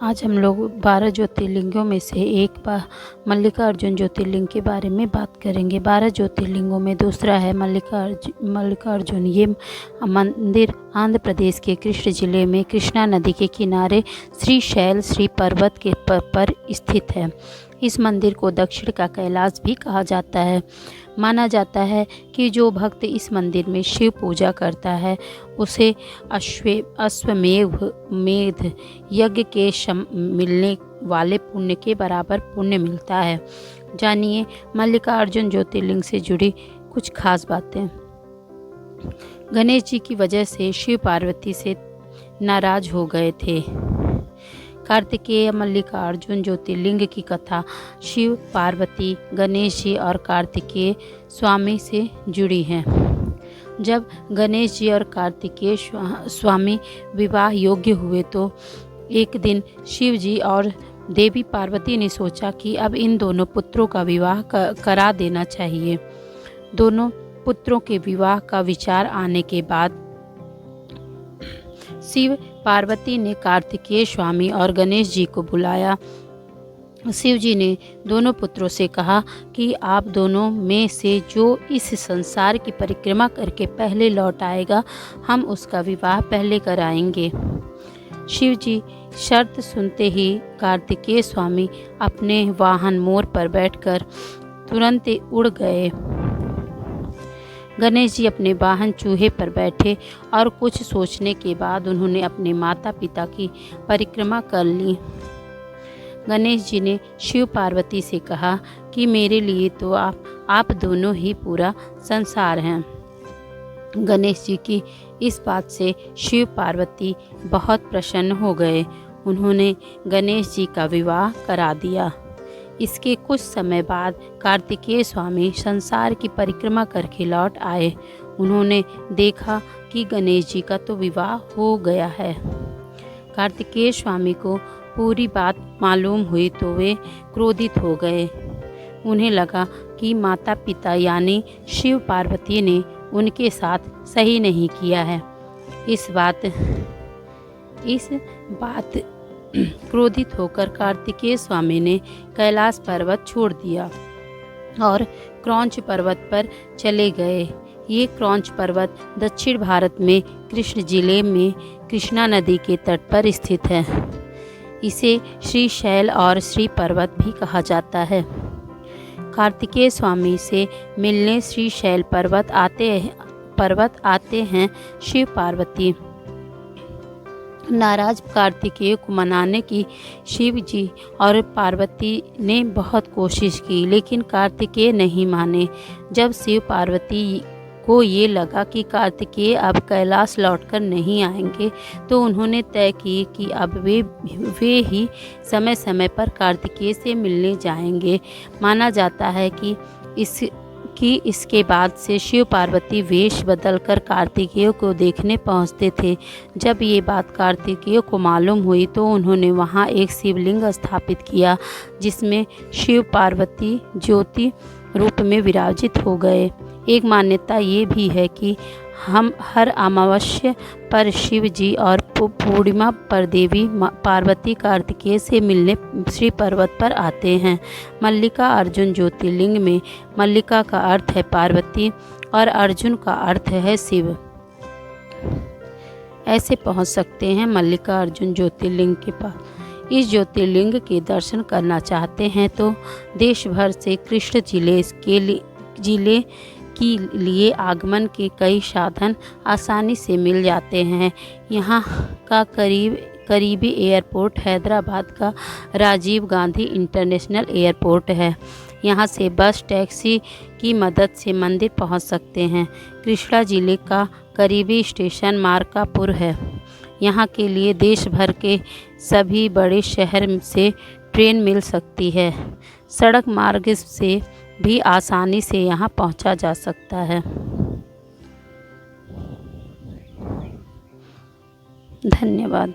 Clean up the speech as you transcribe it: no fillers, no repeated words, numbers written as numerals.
आज हम लोग 12 ज्योतिर्लिंगों में से एक मल्लिकार्जुन ज्योतिर्लिंग के बारे में बात करेंगे। 12 ज्योतिर्लिंगों में दूसरा है मल्लिकार्जुन। ये मंदिर आंध्र प्रदेश के कृष्ण जिले में कृष्णा नदी के किनारे श्री पर्वत के पर स्थित है। इस मंदिर को दक्षिण का कैलाश भी कहा जाता है। माना जाता है कि जो भक्त इस मंदिर में शिव पूजा करता है उसे अश्वमेध यज्ञ के मिलने वाले पुण्य के बराबर पुण्य मिलता है। जानिए मल्लिकार्जुन ज्योतिर्लिंग से जुड़ी कुछ खास बातें। गणेश जी की वजह से शिव पार्वती से नाराज हो गए थे। कार्तिकेय मल्लिकार्जुन ज्योतिर्लिंग की कथा शिव पार्वती, गणेश जी और कार्तिकेय स्वामी से जुड़ी है। जब गणेश जी और कार्तिकेय स्वामी विवाह योग्य हुए तो एक दिन शिव जी और देवी पार्वती ने सोचा कि अब इन दोनों पुत्रों का विवाह करा देना चाहिए। दोनों पुत्रों के विवाह का विचार आने के बाद शिव पार्वती ने कार्तिकेय स्वामी और गणेश जी को बुलाया। शिव जी ने दोनों पुत्रों से कहा कि आप दोनों में से जो इस संसार की परिक्रमा करके पहले लौट आएगा, हम उसका विवाह पहले कराएंगे। शिव जी शर्त सुनते ही कार्तिकेय स्वामी अपने वाहन मोर पर बैठकर तुरंत उड़ गए। गणेश जी अपने वाहन चूहे पर बैठे और कुछ सोचने के बाद उन्होंने अपने माता पिता की परिक्रमा कर ली। गणेश जी ने शिव पार्वती से कहा कि मेरे लिए तो आप दोनों ही पूरा संसार हैं। गणेश जी की इस बात से शिव पार्वती बहुत प्रसन्न हो गए। उन्होंने गणेश जी का विवाह करा दिया। इसके कुछ समय बाद कार्तिकेय स्वामी संसार की परिक्रमा करके लौट आए। उन्होंने देखा कि गणेश जी का तो विवाह हो गया है। कार्तिकेय स्वामी को पूरी बात मालूम हुई तो वे क्रोधित हो गए। उन्हें लगा कि माता पिता यानी शिव पार्वती ने उनके साथ सही नहीं किया है। इस बात क्रोधित होकर कार्तिकेय स्वामी ने कैलाश पर्वत छोड़ दिया और क्रौंच पर्वत पर चले गए। ये क्रौंच पर्वत दक्षिण भारत में कृष्ण जिले में कृष्णा नदी के तट पर स्थित है। इसे श्रीशैल और श्री पर्वत भी कहा जाता है। कार्तिकेय स्वामी से मिलने श्रीशैल पर्वत आते हैं शिव पार्वती। नाराज कार्तिकेय को मनाने की शिव जी और पार्वती ने बहुत कोशिश की, लेकिन कार्तिकेय नहीं माने। जब शिव पार्वती को ये लगा कि कार्तिकेय अब कैलाश लौटकर नहीं आएंगे तो उन्होंने तय की कि अब वे ही समय समय पर कार्तिकेय से मिलने जाएंगे। माना जाता है कि इसके बाद से शिव पार्वती वेश बदलकर कार्तिकेय को देखने पहुंचते थे। जब ये बात कार्तिकेय को मालूम हुई तो उन्होंने वहां एक शिवलिंग स्थापित किया जिसमें शिव पार्वती ज्योति रूप में विराजित हो गए। एक मान्यता ये भी है कि हम हर अमावस्या पर शिव जी और पूर्णिमा पर देवी पार्वती कार्तिकेय से मिलने श्री पर्वत पर आते हैं। मल्लिकार्जुन ज्योतिर्लिंग में मल्लिका का अर्थ है पार्वती और अर्जुन का अर्थ है शिव। ऐसे पहुंच सकते हैं मल्लिकार्जुन ज्योतिर्लिंग के पास। इस ज्योतिर्लिंग के दर्शन करना चाहते हैं तो देश भर से कृष्ण जिले के लिए आगमन के कई साधन आसानी से मिल जाते हैं। यहाँ का करीबी एयरपोर्ट हैदराबाद का राजीव गांधी इंटरनेशनल एयरपोर्ट है। यहाँ से बस टैक्सी की मदद से मंदिर पहुँच सकते हैं। कृष्णा जिले का करीबी स्टेशन मार्कापुर है। यहाँ के लिए देश भर के सभी बड़े शहर से ट्रेन मिल सकती है। सड़क मार्ग से भी आसानी से यहाँ पहुँचा जा सकता है। धन्यवाद।